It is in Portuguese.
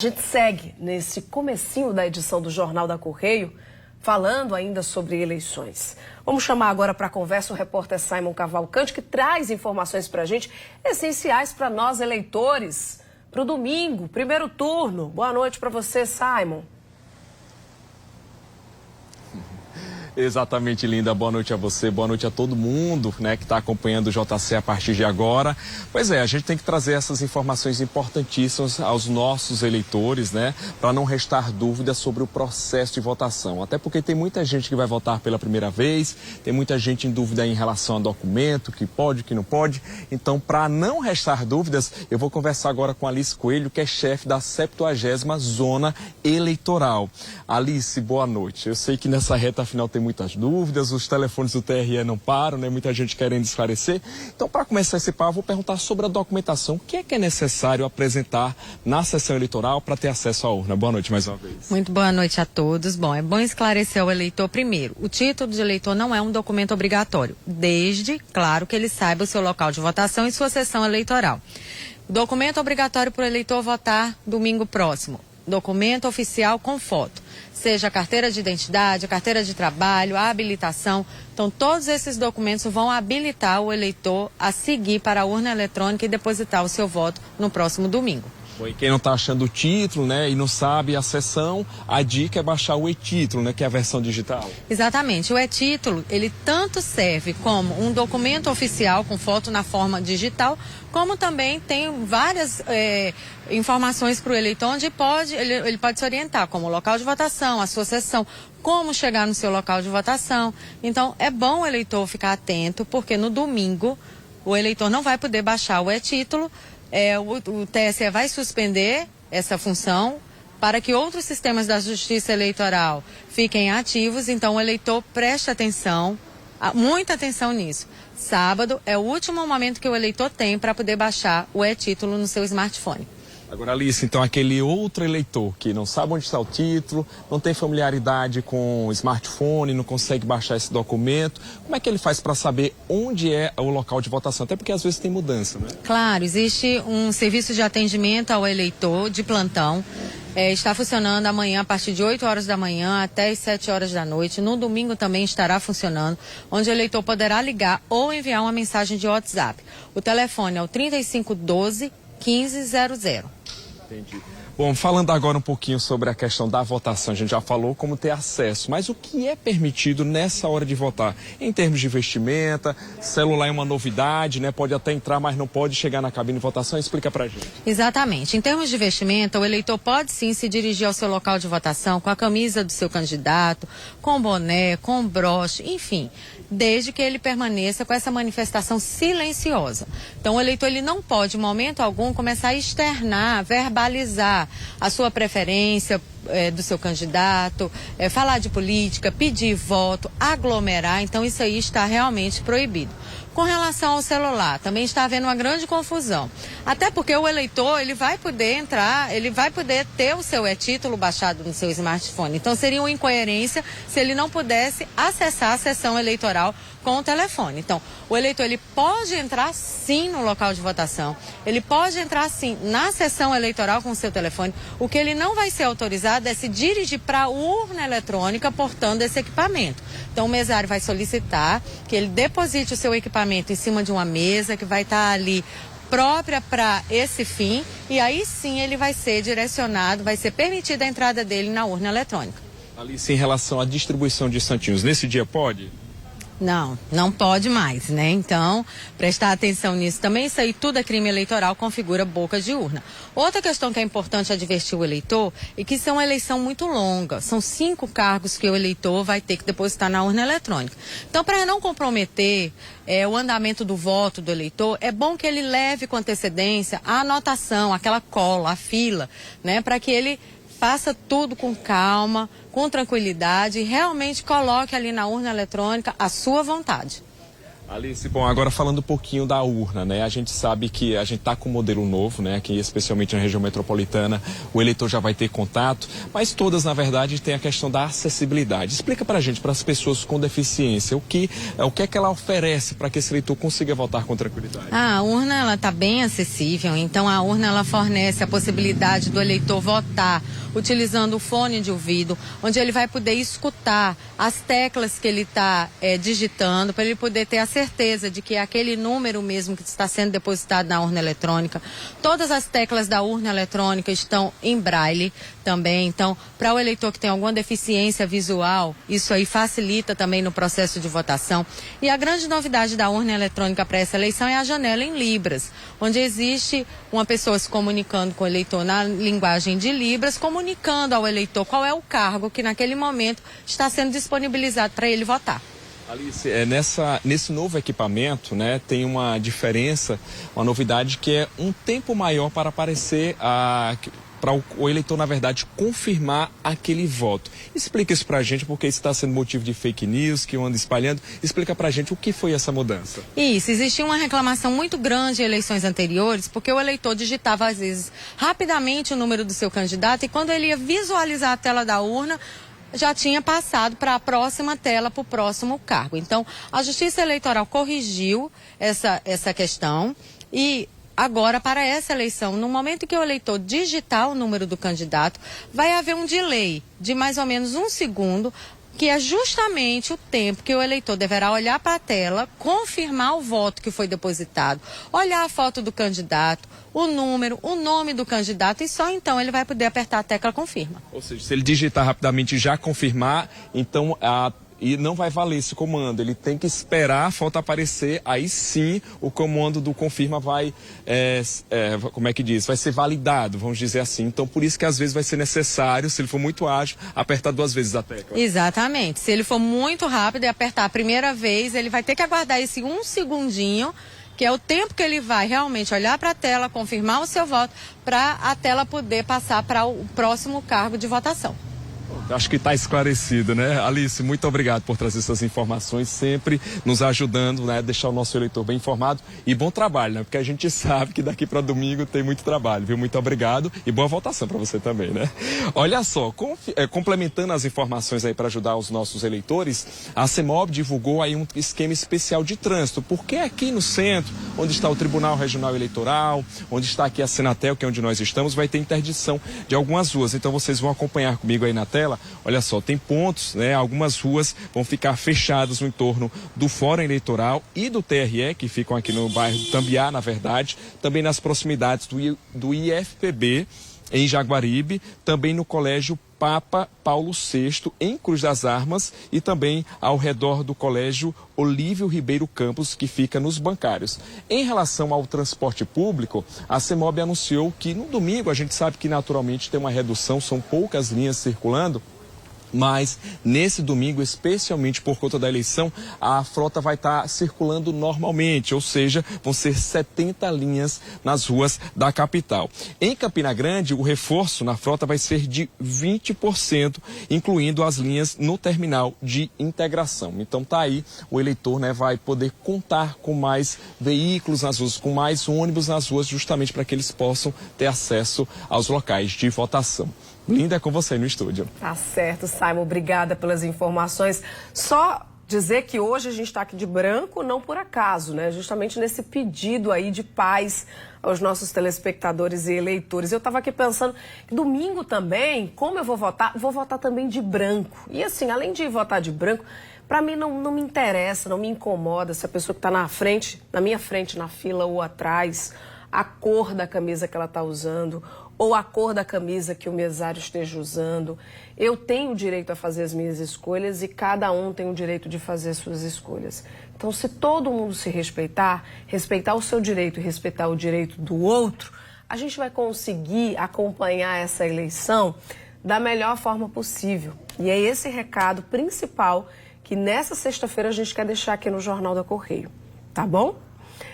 A gente segue nesse comecinho da edição do Jornal da Correio, falando ainda sobre eleições. Vamos chamar agora para a conversa o repórter Simon Cavalcante, que traz informações para a gente essenciais para nós eleitores, para o domingo, primeiro turno. Boa noite para você, Simon. Exatamente, Linda. Boa noite a você, boa noite a todo mundo, né, que está acompanhando o JC a partir de agora. Pois é, a gente tem que trazer essas informações importantíssimas aos nossos eleitores, né, para não restar dúvidas sobre o processo de votação. Até porque tem muita gente que vai votar pela primeira vez, tem muita gente em dúvida em relação a documento, que pode, que não pode. Então, para não restar dúvidas, eu vou conversar agora com Alice Coelho, que é chefe da 70ª Zona Eleitoral. Alice, boa noite. Eu sei que nessa reta final tem muitas dúvidas, os telefones do TRE não param, né? Muita gente querendo esclarecer. Então, para começar esse papo, eu vou perguntar sobre a documentação. O que é necessário apresentar na sessão eleitoral para ter acesso à urna? Boa noite mais uma vez. Muito boa noite a todos. Bom, é bom esclarecer ao eleitor primeiro. O título de eleitor não é um documento obrigatório, desde, claro, que ele saiba o seu local de votação e sua sessão eleitoral. Documento obrigatório para o eleitor votar domingo próximo. Documento oficial com foto. Seja a carteira de identidade, a carteira de trabalho, a habilitação. Então, todos esses documentos vão habilitar o eleitor a seguir para a urna eletrônica e depositar o seu voto no próximo domingo. E quem não está achando o título, né, e não sabe a sessão, a dica é baixar o e-título, né, que é a versão digital. Exatamente. O e-título, ele tanto serve como um documento oficial com foto na forma digital, como também tem várias informações para o eleitor onde ele pode se orientar, como o local de votação, a sua sessão, como chegar no seu local de votação. Então, é bom o eleitor ficar atento, porque no domingo o eleitor não vai poder baixar o e-título. O TSE vai suspender essa função para que outros sistemas da Justiça Eleitoral fiquem ativos. Então, o eleitor preste atenção, muita atenção nisso. Sábado é o último momento que o eleitor tem para poder baixar o e-título no seu smartphone. Agora, Alice, então aquele outro eleitor que não sabe onde está o título, não tem familiaridade com o smartphone, não consegue baixar esse documento, como é que ele faz para saber onde é o local de votação? Até porque às vezes tem mudança, né? Claro, existe um serviço de atendimento ao eleitor de plantão. Está funcionando amanhã a partir de 8 horas da manhã até as 7 horas da noite. No domingo também estará funcionando, onde o eleitor poderá ligar ou enviar uma mensagem de WhatsApp. O telefone é o 3512 1500. Entendi. Bom, falando agora um pouquinho sobre a questão da votação, a gente já falou como ter acesso, mas o que é permitido nessa hora de votar? Em termos de vestimenta, celular é uma novidade, né? Pode até entrar, mas não pode chegar na cabine de votação. Explica pra gente. Exatamente. Em termos de vestimenta, o eleitor pode sim se dirigir ao seu local de votação com a camisa do seu candidato, com boné, com broche, enfim, desde que ele permaneça com essa manifestação silenciosa. Então, o eleitor ele não pode, em momento algum, começar a externar, verbalizar a sua preferência do seu candidato, falar de política, pedir voto, aglomerar. Então, isso aí está realmente proibido. Com relação ao celular, também está havendo uma grande confusão. Até porque o eleitor, ele vai poder entrar, ele vai poder ter o seu e-título baixado no seu smartphone. Então, seria uma incoerência se ele não pudesse acessar a sessão eleitoral com o telefone. Então, o eleitor, ele pode entrar sim no local de votação, ele pode entrar sim na sessão eleitoral com o seu telefone. O que ele não vai ser autorizado é se dirigir para a urna eletrônica portando esse equipamento. Então, o mesário vai solicitar que ele deposite o seu equipamento em cima de uma mesa que vai estar ali própria para esse fim, e aí sim ele vai ser direcionado, vai ser permitida a entrada dele na urna eletrônica. Alice, em relação à distribuição de santinhos, nesse dia pode? Não, não pode mais, né? Então, prestar atenção nisso também. Isso aí tudo é crime eleitoral, configura boca de urna. Outra questão que é importante advertir o eleitor é que isso é uma eleição muito longa. São 5 cargos que o eleitor vai ter que depositar na urna eletrônica. Então, para não comprometer o andamento do voto do eleitor, é bom que ele leve com antecedência a anotação, aquela cola, a fila, né? Para que ele faça tudo com calma, com tranquilidade e realmente coloque ali na urna eletrônica a sua vontade. Alice, bom, agora falando um pouquinho da urna, né? A gente sabe que a gente está com um modelo novo, né? Aqui, especialmente na região metropolitana, o eleitor já vai ter contato, mas todas, na verdade, tem a questão da acessibilidade. Explica pra gente, para as pessoas com deficiência, o que é que ela oferece para que esse eleitor consiga votar com tranquilidade? A urna, ela está bem acessível, então a urna, ela fornece a possibilidade do eleitor votar utilizando o fone de ouvido, onde ele vai poder escutar as teclas que ele está digitando, para ele poder ter a certeza de que é aquele número mesmo que está sendo depositado na urna eletrônica. Todas as teclas da urna eletrônica estão em braille também, então para o eleitor que tem alguma deficiência visual, isso aí facilita também no processo de votação. E a grande novidade da urna eletrônica para essa eleição é a janela em Libras, onde existe uma pessoa se comunicando com o eleitor na linguagem de Libras, comunicando ao eleitor qual é o cargo que naquele momento está sendo disponibilizado para ele votar. Alice, nesse novo equipamento, né, tem uma diferença, uma novidade que é um tempo maior para aparecer para o eleitor, na verdade, confirmar aquele voto. Explica isso pra gente, porque isso está sendo motivo de fake news, que anda espalhando. Explica pra gente o que foi essa mudança. Isso, existia uma reclamação muito grande em eleições anteriores, porque o eleitor digitava, às vezes, rapidamente o número do seu candidato, e quando ele ia visualizar a tela da urna, já tinha passado para a próxima tela, para o próximo cargo. Então, a Justiça Eleitoral corrigiu essa questão e agora, para essa eleição, no momento que o eleitor digitar o número do candidato, vai haver um delay de mais ou menos 1 segundo, que é justamente o tempo que o eleitor deverá olhar para a tela, confirmar o voto que foi depositado, olhar a foto do candidato, o número, o nome do candidato, e só então ele vai poder apertar a tecla confirma. Ou seja, se ele digitar rapidamente e já confirmar, então e não vai valer esse comando, ele tem que esperar a foto aparecer, aí sim o comando do confirma vai, como é que diz, vai ser validado, vamos dizer assim. Então por isso que às vezes vai ser necessário, se ele for muito ágil, apertar 2 vezes a tecla. Exatamente, se ele for muito rápido e apertar a primeira vez, ele vai ter que aguardar esse 1 segundinho, que é o tempo que ele vai realmente olhar para a tela, confirmar o seu voto, para a tela poder passar para o próximo cargo de votação. Acho que está esclarecido, né? Alice, muito obrigado por trazer essas informações, sempre nos ajudando, né? Deixar o nosso eleitor bem informado e bom trabalho, né? Porque a gente sabe que daqui para domingo tem muito trabalho, viu? Muito obrigado e boa votação para você também, né? Olha só, complementando as informações aí para ajudar os nossos eleitores, a CEMOB divulgou aí um esquema especial de trânsito, porque aqui no centro, onde está o Tribunal Regional Eleitoral, onde está aqui a Senatel, que é onde nós estamos, vai ter interdição de algumas ruas. Então vocês vão acompanhar comigo aí na tela. Olha só, tem pontos, né? Algumas ruas vão ficar fechadas no entorno do Fórum Eleitoral e do TRE, que ficam aqui no bairro do Tambiá, na verdade, também nas proximidades do IFPB, em Jaguaribe, também no Colégio Papa Paulo VI, em Cruz das Armas, e também ao redor do Colégio Olívio Ribeiro Campos, que fica nos Bancários. Em relação ao transporte público, a CEMOB anunciou que no domingo, a gente sabe que naturalmente tem uma redução, são poucas linhas circulando, mas nesse domingo, especialmente por conta da eleição, a frota vai estar circulando normalmente, ou seja, vão ser 70 linhas nas ruas da capital. Em Campina Grande, o reforço na frota vai ser de 20%, incluindo as linhas no terminal de integração. Então tá aí, o eleitor, né, vai poder contar com mais veículos nas ruas, com mais ônibus nas ruas, justamente para que eles possam ter acesso aos locais de votação. Linda, é com você no estúdio. Tá certo, Simon. Obrigada pelas informações. Só dizer que hoje a gente está aqui de branco, não por acaso, né? Justamente nesse pedido aí de paz aos nossos telespectadores e eleitores. Eu estava aqui pensando que domingo também, como eu vou votar também de branco. E assim, além de votar de branco, para mim não me interessa, não me incomoda se a pessoa que está na minha frente na fila ou atrás, a cor da camisa que ela está usando, ou a cor da camisa que o mesário esteja usando. Eu tenho o direito a fazer as minhas escolhas e cada um tem o direito de fazer as suas escolhas. Então, se todo mundo se respeitar o seu direito e respeitar o direito do outro, a gente vai conseguir acompanhar essa eleição da melhor forma possível. E é esse recado principal que nessa sexta-feira a gente quer deixar aqui no Jornal da Correio. Tá bom?